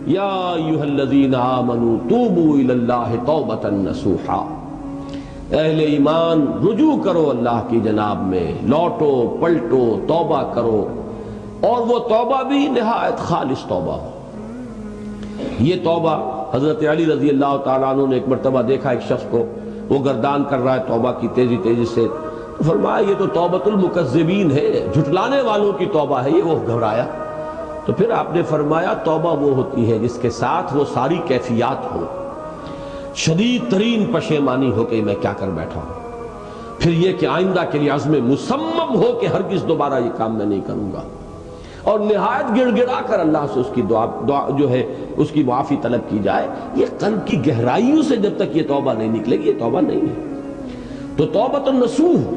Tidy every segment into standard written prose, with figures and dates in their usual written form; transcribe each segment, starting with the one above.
یا ایھا الذین آمنوا توبوا الی اللہ توبۃ نصوحا، اہل ایمان رجوع کرو اللہ کی جناب میں، لوٹو پلٹو توبہ کرو، اور وہ توبہ بھی نہایت خالص توبہ ہو۔ یہ توبہ حضرت علی رضی اللہ تعالیٰ عنہ نے ایک مرتبہ دیکھا ایک شخص کو، وہ گردان کر رہا ہے توبہ کی تیزی تیزی سے، فرمایا یہ تو توبۃ المکذبین ہے، جھٹلانے والوں کی توبہ ہے یہ۔ وہ گھبرایا، تو پھر آپ نے فرمایا توبہ وہ ہوتی ہے جس کے ساتھ وہ ساری کیفیات ہو، شدید ترین پشیمانی ہو کہ میں کیا کر بیٹھا ہوں، پھر یہ کہ آئندہ کے لیے عزم مصمم ہو کہ ہرگز دوبارہ یہ کام میں نہیں کروں گا، اور نہایت گڑ گڑا کر اللہ سے اس کی دعا جو ہے اس کی معافی طلب کی جائے۔ یہ قلب کی گہرائیوں سے جب تک یہ توبہ نہیں نکلے گی یہ توبہ نہیں ہے۔ تو توبۃ النصوح،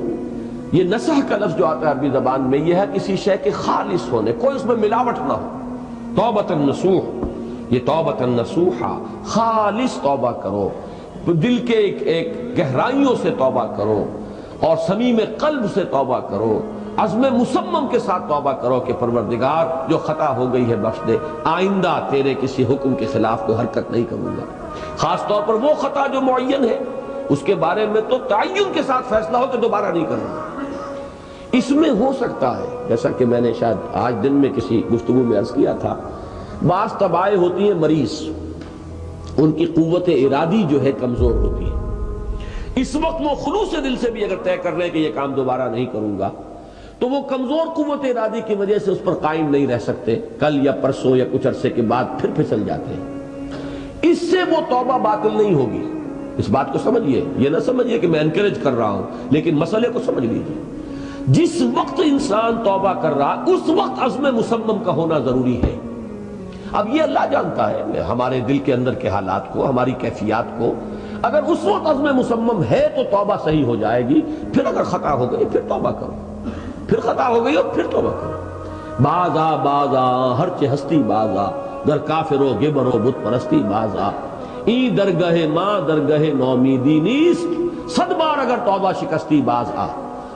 یہ نصح کا لفظ جو آتا ہے عربی زبان میں، یہ ہے کسی شے کے خالص ہونے، کوئی اس میں ملاوٹ نہ ہو۔ توبۃ النصوح، یہ توبۃ النصوحہ، خالص توبہ کرو، دل کے ایک گہرائیوں سے توبہ کرو، اور صمیم قلب سے توبہ کرو، عزم مصمم کے ساتھ توبہ کرو کہ پروردگار جو خطا ہو گئی ہے بخش دے، آئندہ تیرے کسی حکم کے خلاف کوئی حرکت نہیں کروں گا۔ خاص طور پر وہ خطا جو معین ہے اس کے بارے میں تو تعین کے ساتھ فیصلہ ہو کہ دوبارہ نہیں کروں گا۔ اس میں ہو سکتا ہے، جیسا کہ میں نے شاید آج دن میں کسی گفتگو میں عرض کیا تھا، بعض طبائع ہوتی ہیں مریض، ان کی قوت ارادی جو ہے کمزور ہوتی ہے۔ اس وقت وہ خلوص دل سے بھی اگر طے کر رہے ہیں کہ یہ کام دوبارہ نہیں کروں گا، تو وہ کمزور قوت ارادی کی وجہ سے اس پر قائم نہیں رہ سکتے، کل یا پرسوں یا کچھ عرصے کے بعد پھر پھسل جاتے ہیں۔ اس سے وہ توبہ باطل نہیں ہوگی۔ اس بات کو سمجھیے، یہ نہ سمجھیے کہ میں انکریج کر رہا ہوں، لیکن مسئلے کو سمجھ لیجیے۔ جس وقت انسان توبہ کر رہا اس وقت عزم مصمم کا ہونا ضروری ہے۔ اب یہ اللہ جانتا ہے ہمارے دل کے اندر کے حالات کو، ہماری کیفیات کو۔ اگر اس وقت عزم مصمم ہے تو توبہ صحیح ہو جائے گی، پھر اگر خطا ہو گئی پھر توبہ کرو، پھر خطا ہو گئی اور پھر توبہ کرو۔ بازا بازا ہر چہ ہستی بازا، در کافر و گبر و بت پرستی بازا، این درگاہ ماں درگاہ نومیدی نیست، صد بار اگر توبہ شکستی باز آ۔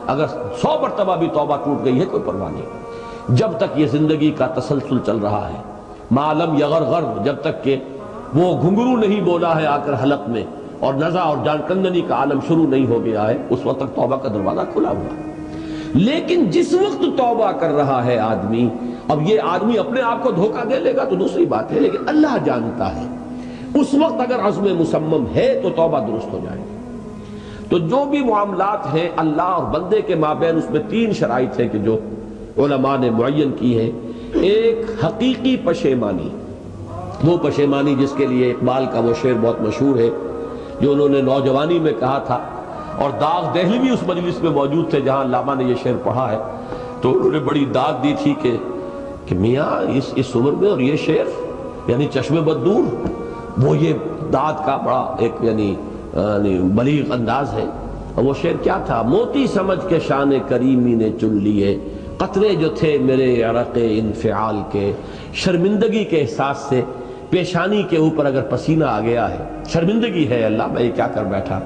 اگر 100 مرتبہ بھی توبہ ٹوٹ گئی ہے کوئی پرواہ نہیں، جب تک یہ زندگی کا تسلسل چل رہا ہے۔ معلم یغرغر، جب تک کہ وہ گھنگرو نہیں بولا ہے آ کر حلق میں، اور نزع اور جان کندنی کا عالم شروع نہیں ہو گیا ہے، اس وقت تک توبہ کا دروازہ کھلا ہوا ہے۔ لیکن جس وقت توبہ کر رہا ہے آدمی، اب یہ آدمی اپنے آپ کو دھوکہ دے لے گا تو دوسری بات ہے، لیکن اللہ جانتا ہے اس وقت اگر عزم مصمم ہے تو توبہ درست ہو جائے گی۔ تو جو بھی معاملات ہیں اللہ اور بندے کے مابین، اس میں 3 شرائط ہیں کہ جو علماء نے معین کی ہے۔ ایک حقیقی پشیمانی، وہ پشیمانی جس کے لیے اقبال کا وہ شعر بہت مشہور ہے جو انہوں نے نوجوانی میں کہا تھا، اور داغ دہلوی اس مجلس میں موجود تھے جہاں علامہ نے یہ شعر پڑھا ہے، تو انہوں نے بڑی داد دی تھی کہ میاں اس عمر میں اور یہ شعر یعنی چشم بد دور، وہ یہ داد کا بڑا ایک یعنی بلیغ انداز ہے۔ اور وہ شعر کیا تھا؟ موتی سمجھ کے شان کریمی نے چن لیے، قطرے جو تھے میرے عرق انفعال کے، شرمندگی کے احساس سے پیشانی کے اوپر اگر پسینہ آ گیا ہے، شرمندگی ہے اللہ میں یہ کیا کر بیٹھا،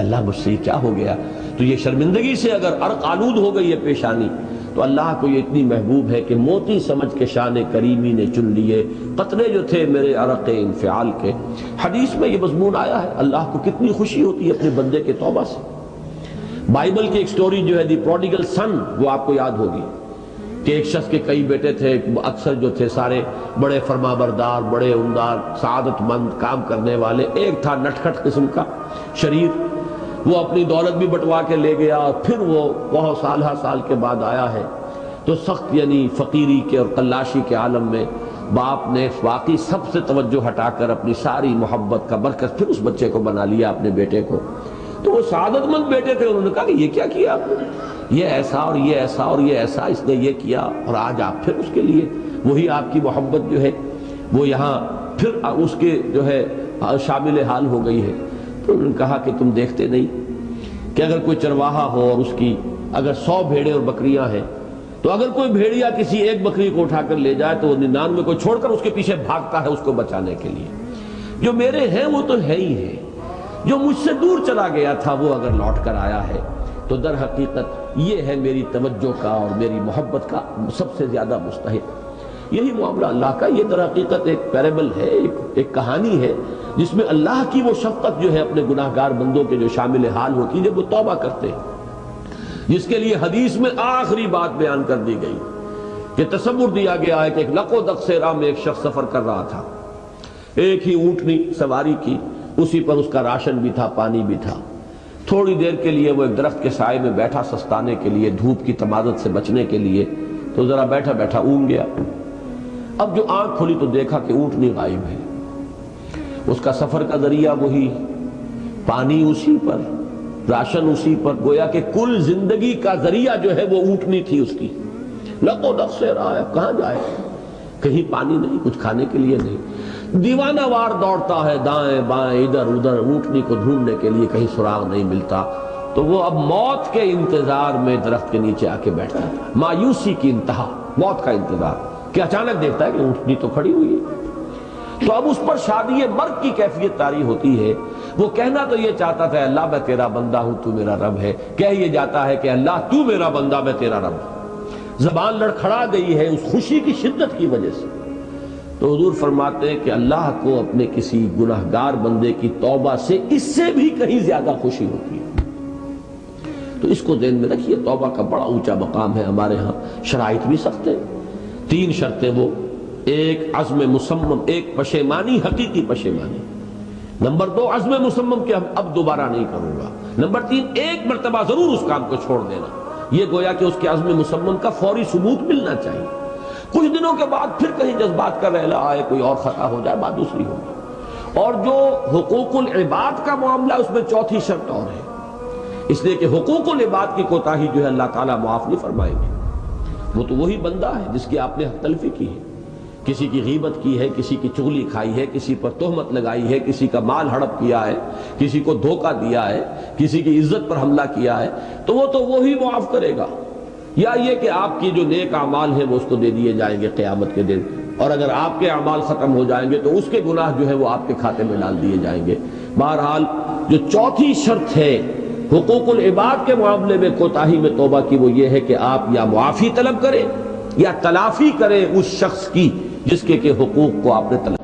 اللہ مجھ سے کیا ہو گیا، تو یہ شرمندگی سے اگر عرق آلود ہو گئی ہے پیشانی، تو اللہ کو یہ اتنی محبوب ہے کہ موتی سمجھ کے شان کریمی نے چن لیے، قطرے جو تھے میرے عرق انفعال کے۔ حدیث میں یہ مضمون آیا ہے، اللہ کو کتنی خوشی ہوتی ہے اپنے بندے کے توبہ سے۔ بائبل کی ایک سٹوری جو ہے دی پروڈیگل سن، وہ آپ کو یاد ہوگی کہ ایک شخص کے کئی بیٹے تھے، اکثر جو تھے سارے بڑے فرمانبردار، بڑے عمدار، سعادت مند کام کرنے والے، ایک تھا نٹکھٹ قسم کا شریر، وہ اپنی دولت بھی بٹوا کے لے گیا، اور پھر وہ بہت سال کے بعد آیا ہے تو سخت یعنی فقیری کے اور قلاشی کے عالم میں باپ نے واقعی سب سے توجہ ہٹا کر اپنی ساری محبت کا مرکز پھر اس بچے کو بنا لیا، اپنے بیٹے کو۔ تو وہ سعادت مند بیٹے تھے، انہوں نے کہا کہ یہ کیا کیا آپ نے، یہ ایسا اور یہ ایسا اور یہ ایسا اس نے یہ کیا، اور آج آپ پھر اس کے لیے وہی آپ کی محبت جو ہے وہ یہاں پھر اس کے جو ہے شامل حال ہو گئی ہے۔ تو انہوں نے کہا کہ تم دیکھتے نہیں کہ اگر کوئی چرواہا ہو اور اس کی اگر 100 بھیڑیں اور بکریاں ہیں، تو اگر کوئی بھیڑیا کسی ایک بکری کو اٹھا کر لے جائے تو وہ 99 کو چھوڑ کر اس کے پیچھے بھاگتا ہے اس کو بچانے کے لیے۔ جو میرے ہیں وہ تو ہے ہی ہے، جو مجھ سے دور چلا گیا تھا وہ اگر لوٹ کر آیا ہے تو در حقیقت یہ ہے میری توجہ کا اور میری محبت کا سب سے زیادہ مستحق۔ یہی معاملہ اللہ کا. یہ در حقیقت ایک پیرابل ہے، ایک کہانی ہے جس میں اللہ کی وہ شفقت جو ہے اپنے گناہگار بندوں کے جو شامل حال ہوتی ہے جب وہ توبہ کرتے ہیں، جس کے لیے حدیث میں آخری بات بیان کر دی گئی کہ تصور دیا گیا ہے کہ ایک لق و دق صحرا میں ایک شخص سفر کر رہا تھا. ایک ہی اونٹنی سواری کی، اسی پر اس کا راشن بھی تھا، پانی بھی تھا. تھوڑی دیر کے لیے وہ ایک درخت کے سائے میں بیٹھا سستانے کے لیے، دھوپ کی تمازت سے بچنے کے لیے. تو ذرا بیٹھا بیٹھا اونگ گیا. اب جو آنکھ کھلی تو دیکھا کہ اونٹنی غائب ہے. اس کا سفر کا ذریعہ وہی، پانی اسی پر، راشن اسی پر، گویا کہ کل زندگی کا ذریعہ جو ہے وہ اونٹنی تھی اس کی. لق و دق سے رہا ہے، کہاں جائے؟ کہیں پانی نہیں، کچھ کھانے کے لیے نہیں. دیوانہ وار دوڑتا ہے دائیں بائیں ادھر ادھر اونٹنی کو ڈھونڈنے کے لیے، کہیں سراغ نہیں ملتا. تو وہ اب موت کے انتظار میں درخت کے نیچے آ کے بیٹھتا تھا. مایوسی کی انتہا، موت کا انتظار کہ اچانک دیکھتا ہے کہ اونٹنی تو کھڑی ہوئی ہے. تو اب اس پر شادی مرگ کی کیفیت طاری ہوتی ہے. وہ کہنا تو یہ چاہتا تھا اللہ میں تیرا بندہ ہوں تو میرا رب ہے، کہہ یہ جاتا ہے کہ اللہ تو میرا بندہ میں تیرا رب ہوں. زبان لڑکھڑا گئی ہے اس خوشی کی شدت کی وجہ سے. تو حضور فرماتے ہیں کہ اللہ کو اپنے کسی گناہگار بندے کی توبہ سے اس سے بھی کہیں زیادہ خوشی ہوتی ہے. تو اس کو ذہن میں رکھیے، توبہ کا بڑا اونچا مقام ہے. ہمارے ہاں شرائط بھی سخت ہیں. 3 شرطیں وہ، ایک عزم مصمم، ایک پشیمانی، حقیقی پشیمانی. نمبر 2 عزم مصمم کہ اب دوبارہ نہیں کروں گا. نمبر 3 ایک مرتبہ ضرور اس کام کو چھوڑ دینا. یہ گویا کہ اس کے عزم مصمم کا فوری ثبوت ملنا چاہیے. کچھ دنوں کے بعد پھر کہیں جذبات کا رحلہ آئے، کوئی اور خطا ہو جائے، بات دوسری ہوگی. اور جو حقوق العباد کا معاملہ، اس میں 4تھی شرط اور ہے. اس لیے کہ حقوق العباد کی کوتاہی جو ہے اللہ تعالیٰ معاف نہیں فرمائیں گے. وہ تو وہی بندہ ہے جس کی آپ نے حق تلفی کی ہے، کسی کی غیبت کی ہے، کسی کی چغلی کھائی ہے، کسی پر تہمت لگائی ہے، کسی کا مال ہڑپ کیا ہے، کسی کو دھوکہ دیا ہے، کسی کی عزت پر حملہ کیا ہے. تو وہ تو وہی معاف کرے گا. یا یہ کہ آپ کی جو نیک اعمال ہیں وہ اس کو دے دیے جائیں گے قیامت کے دن، اور اگر آپ کے اعمال ختم ہو جائیں گے تو اس کے گناہ جو ہے وہ آپ کے کھاتے میں ڈال دیے جائیں گے. بہرحال جو 4تھی شرط ہے حقوق العباد کے معاملے میں کوتاہی میں توبہ کی، وہ یہ ہے کہ آپ یا معافی طلب کریں یا تلافی کریں اس شخص کی جس کے حقوق کو آپ نے طلب